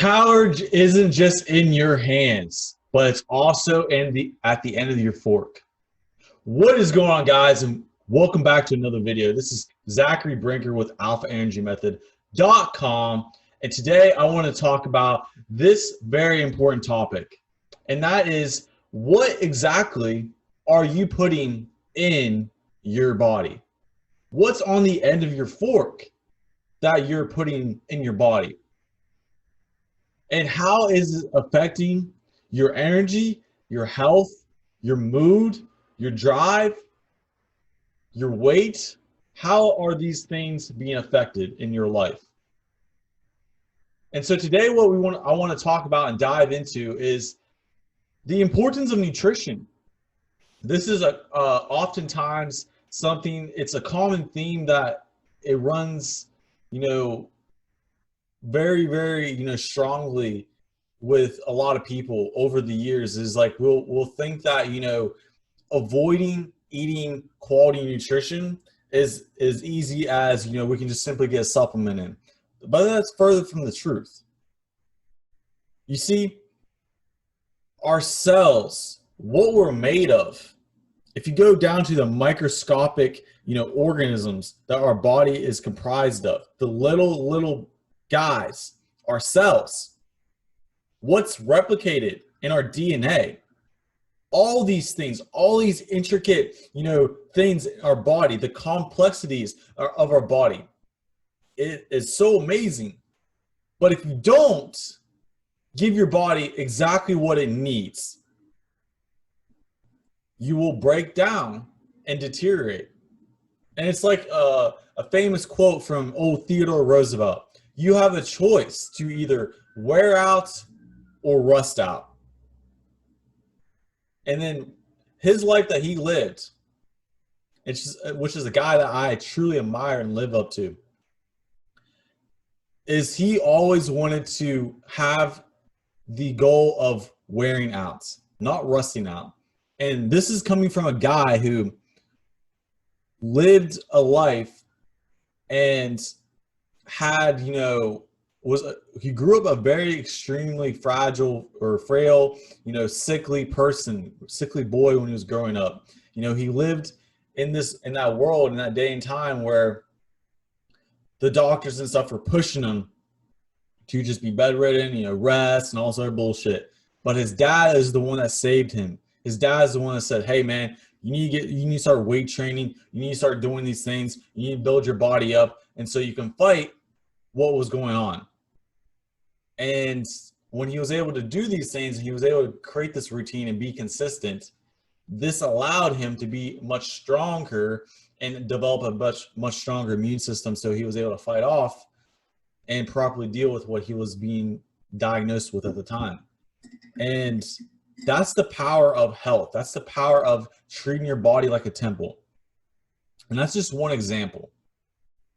Power isn't just in your hands, but it's also at the end of your fork. What is going on, guys, and welcome back to another video. This is Zachary Brinker with alphaenergymethod.com, and today I want to talk about this very important topic, and that is, what exactly are you putting in your body? What's on the end of your fork that you're putting in your body? And how is it affecting your energy, your health, your mood, your drive, your weight? How are these things being affected in your life? And so today what I want to talk about and dive into is the importance of nutrition. This is oftentimes it's a common theme that it runs, very, very, strongly with a lot of people over the years. Is like we'll think that, avoiding eating quality nutrition is as easy as, we can just simply get a supplement in. But that's further from the truth. You see, our cells, what we're made of, if you go down to the microscopic, organisms that our body is comprised of, the little guys, our cells, what's replicated in our DNA, all these things, all these intricate, things in our body, the complexities of our body, it is so amazing. But if you don't give your body exactly what it needs, you will break down and deteriorate. And it's like a famous quote from old Theodore Roosevelt: you have a choice to either wear out or rust out. And then his life that he lived, which is a guy that I truly admire and live up to, is he always wanted to have the goal of wearing out, not rusting out. And this is coming from a guy who lived a life and had, he grew up a very extremely fragile or frail, sickly person, sickly boy when he was growing up. He lived in that world, in that day and time where the doctors and stuff were pushing him to just be bedridden, rest and all sort of bullshit. But his dad is the one that saved him. His dad is the one that said, hey man, you need to start weight training. You need to start doing these things. You need to build your body up, and so you can fight what was going on. And when he was able to do these things, and he was able to create this routine and be consistent, this allowed him to be much stronger and develop a much stronger immune system, so he was able to fight off and properly deal with what he was being diagnosed with at the time. And that's the power of health. That's the power of treating your body like a temple. And that's just one example.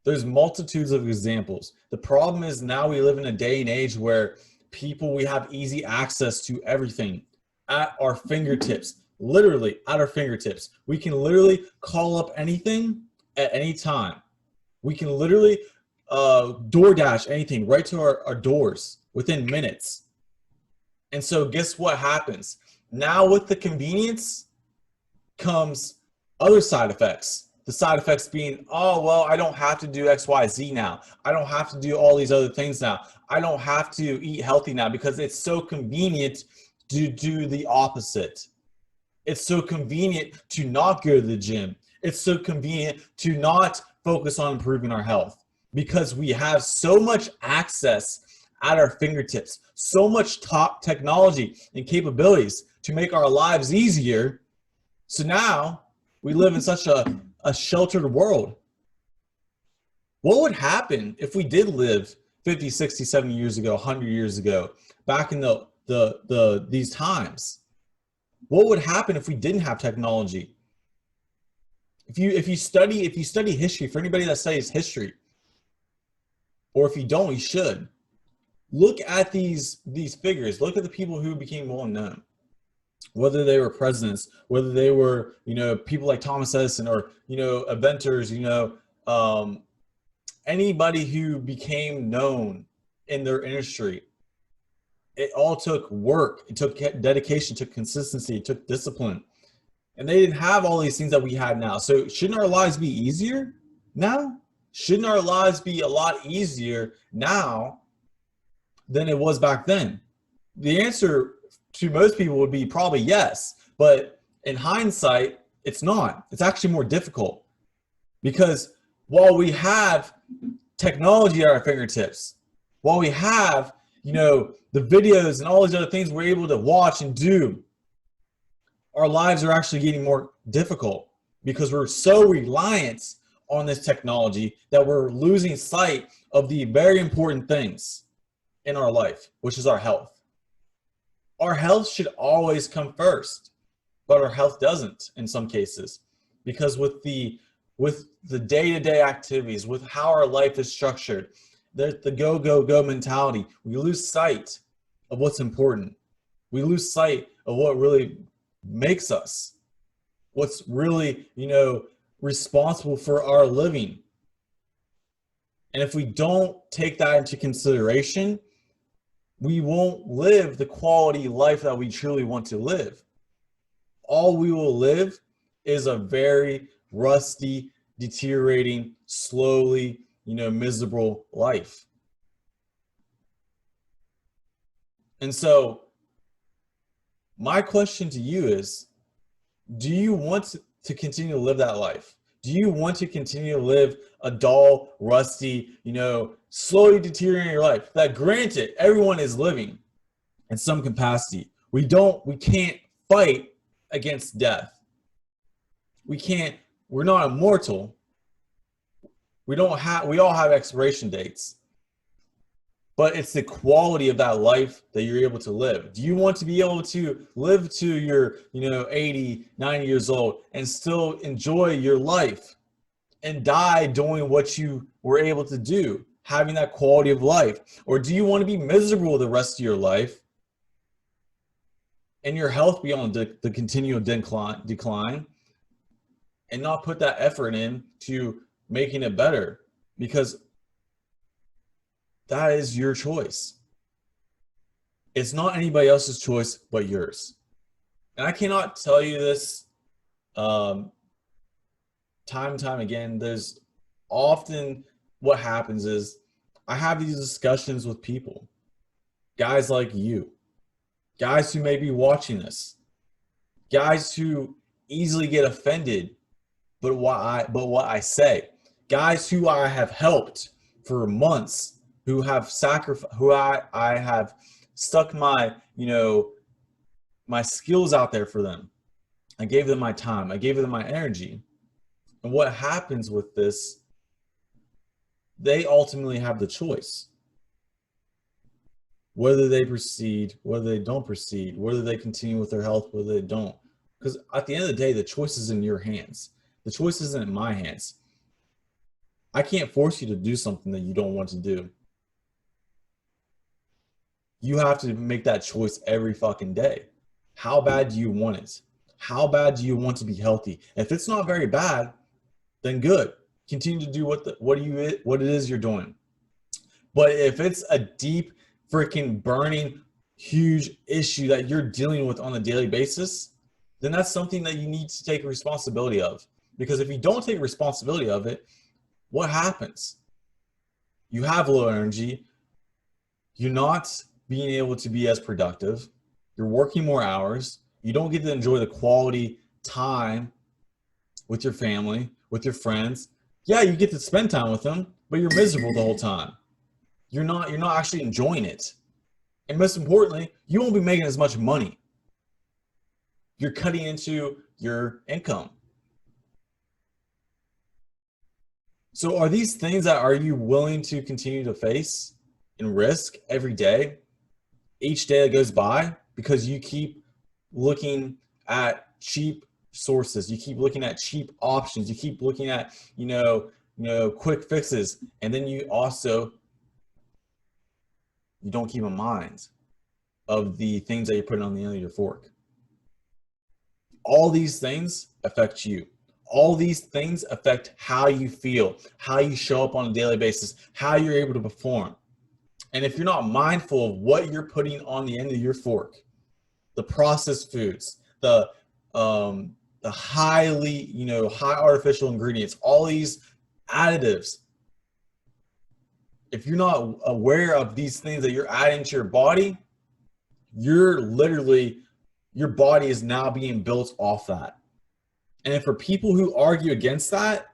There's multitudes of examples. The problem is now we live in a day and age where we have easy access to everything at our fingertips, literally at our fingertips. We can literally call up anything at any time. We can literally DoorDash anything right to our doors within minutes. And so guess what happens? Now with the convenience comes other side effects. The side effects being, oh, well, I don't have to do X, Y, Z now. I don't have to do all these other things now. I don't have to eat healthy now because it's so convenient to do the opposite. It's so convenient to not go to the gym. It's so convenient to not focus on improving our health because we have so much access at our fingertips, so much top technology and capabilities to make our lives easier. So now we live in such a sheltered world. What would happen if we did live 50, 60, 70 years ago, 100 years ago, back in these times? What would happen if we didn't have technology? If you study history, for anybody that studies history, or if you don't, you should. Look at these figures. Look at the people who became well known. Whether they were presidents, whether they were, people like Thomas Edison, or, inventors, anybody who became known in their industry, It all took work. It took dedication, it took consistency, it took discipline. And they didn't have all these things that we have now. So shouldn't our lives be easier now? Shouldn't our lives be a lot easier now than it was back then? The answer to most people would be probably yes. But in hindsight, it's not. It's actually more difficult because while we have technology at our fingertips, while we have, the videos and all these other things we're able to watch and do, our lives are actually getting more difficult because we're so reliant on this technology that we're losing sight of the very important things in our life, which is our health. Our health should always come first, but our health doesn't in some cases because with the day-to-day activities, with how our life is structured, the go, go, go mentality, we lose sight of what's important. We lose sight of what really makes us, what's really, responsible for our living. And if we don't take that into consideration, we won't live the quality life that we truly want to live. All we will live is a very rusty, deteriorating, slowly, miserable life. And so my question to you is, do you want to continue to live that life? Do you want to continue to live a dull, rusty, slowly deteriorating your life? That granted, everyone is living in some capacity. We can't fight against death. We're not immortal. We all have expiration dates. But it's the quality of that life that you're able to live. Do you want to be able to live to your, 80, 90 years old and still enjoy your life and die doing what you were able to do, having that quality of life? Or do you want to be miserable the rest of your life and your health be on the continual decline and not put that effort in to making it better? Because that is your choice. It's not anybody else's choice but yours. And I cannot tell you this time and time again. There's often what happens is I have these discussions with people, guys like you, guys who may be watching this, guys who easily get offended but what I say, guys who I have helped for months, who have sacrificed, who I have stuck my, my skills out there for them. I gave them my time. I gave them my energy. And what happens with this, they ultimately have the choice. Whether they proceed, whether they don't proceed, whether they continue with their health, whether they don't. Because at the end of the day, the choice is in your hands. The choice isn't in my hands. I can't force you to do something that you don't want to do. You have to make that choice every fucking day. How bad do you want it? How bad do you want to be healthy? If it's not very bad, then good. Continue to do what it is you're doing. But if it's a deep, freaking burning, huge issue that you're dealing with on a daily basis, then that's something that you need to take responsibility of. Because if you don't take responsibility of it, what happens? You have low energy. You're not being able to be as productive. You're working more hours. You don't get to enjoy the quality time with your family, with your friends. Yeah, you get to spend time with them, but you're miserable the whole time. You're not actually enjoying it. And most importantly, you won't be making as much money. You're cutting into your income. So are these things that are you willing to continue to face and risk every day, each day that goes by, because you keep looking at cheap sources, you keep looking at cheap options, you keep looking at, quick fixes, and then you don't keep in mind of the things that you're putting on the end of your fork. All these things affect you. All these things affect how you feel, how you show up on a daily basis, how you're able to perform. And if you're not mindful of what you're putting on the end of your fork, the processed foods, the highly, high artificial ingredients, all these additives, if you're not aware of these things that you're adding to your body, your body is now being built off that. And for people who argue against that,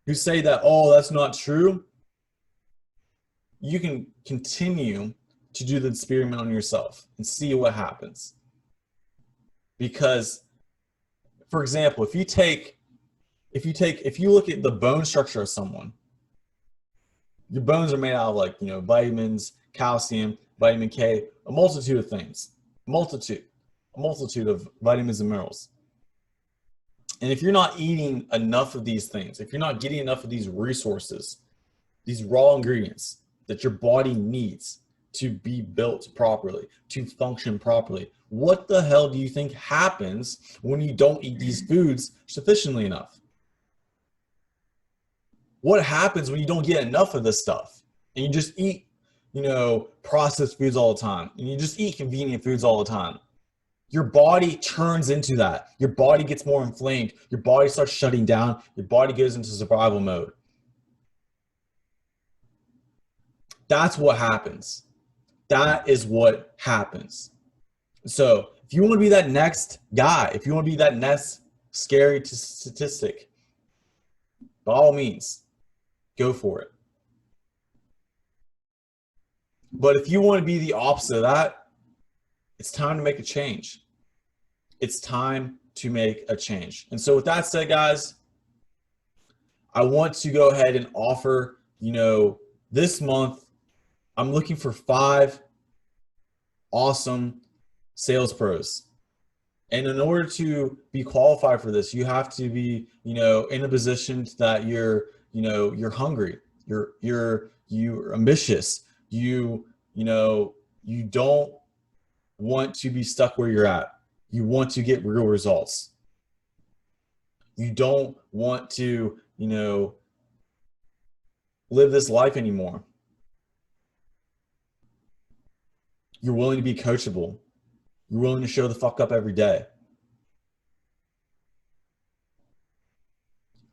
who say that, oh, that's not true, you can continue to do the experiment on yourself and see what happens. Because, for example, if you look at the bone structure of someone, your bones are made out of, like, vitamins, calcium, vitamin K, a multitude of things, a multitude of vitamins and minerals. And if you're not eating enough of these things, if you're not getting enough of these resources, these raw ingredients that your body needs to be built properly, to function properly, what the hell do you think happens when you don't eat these foods sufficiently enough? What happens when you don't get enough of this stuff and you just eat, processed foods all the time, and you just eat convenient foods all the time? Your body turns into that. Your body gets more inflamed. Your body starts shutting down. Your body goes into survival mode. That's what happens. That is what happens. So if you want to be that next guy, if you want to be that next scary statistic, by all means, go for it. But if you want to be the opposite of that, it's time to make a change. It's time to make a change. And so with that said, guys, I want to go ahead and offer, this month, I'm looking for 5 awesome sales pros. And in order to be qualified for this, you have to be, in a position that you're hungry, you're ambitious, you don't want to be stuck where you're at. You want to get real results. You don't want to, live this life anymore. You're willing to be coachable. You're willing to show the fuck up every day.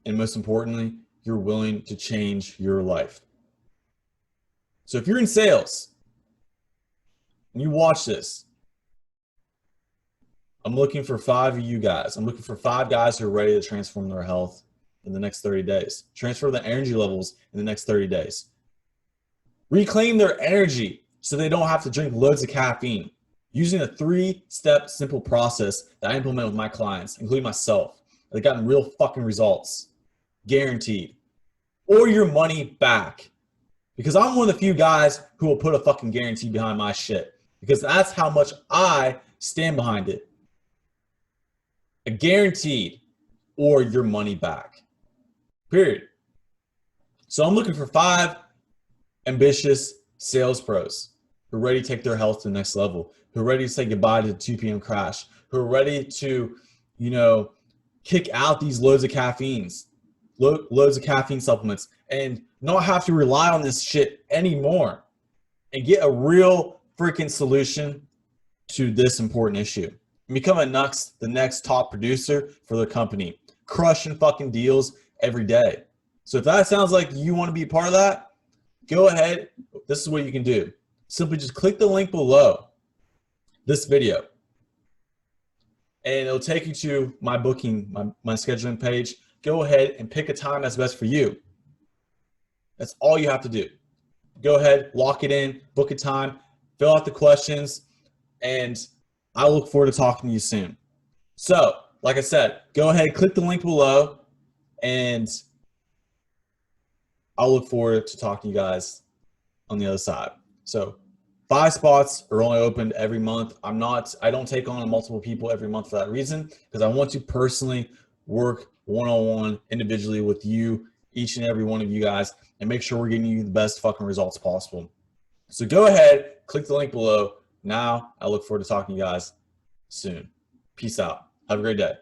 And most importantly, you're willing to change your life. So if you're in sales and you watch this, I'm looking for 5 of you guys. I'm looking for 5 guys who are ready to transform their health in the next 30 days. Transfer the energy levels in the next 30 days. Reclaim their energy so they don't have to drink loads of caffeine. Using a 3-step simple process that I implement with my clients, including myself. They've gotten real fucking results. Guaranteed. Or your money back. Because I'm one of the few guys who will put a fucking guarantee behind my shit. Because that's how much I stand behind it. A guaranteed, or your money back. Period. So I'm looking for 5 ambitious sales pros who are ready to take their health to the next level, who are ready to say goodbye to the 2 p.m. crash, who are ready to, kick out these loads of caffeine supplements and not have to rely on this shit anymore and get a real freaking solution to this important issue. And become the next top producer for the company, crushing fucking deals every day. So if that sounds like you want to be a part of that, go ahead. This is what you can do. Simply just click the link below this video and it'll take you to my booking, my scheduling page. Go ahead and pick a time that's best for you. That's all you have to do. Go ahead, lock it in, book a time, fill out the questions, and I look forward to talking to you soon. So, like I said, go ahead, click the link below, and I'll look forward to talking to you guys on the other side. So 5 spots are only opened every month. I don't take on multiple people every month for that reason, because I want to personally work one-on-one individually with you, each and every one of you guys, and make sure we're getting you the best fucking results possible. So go ahead, click the link below. Now I look forward to talking to you guys soon. Peace out. Have a great day.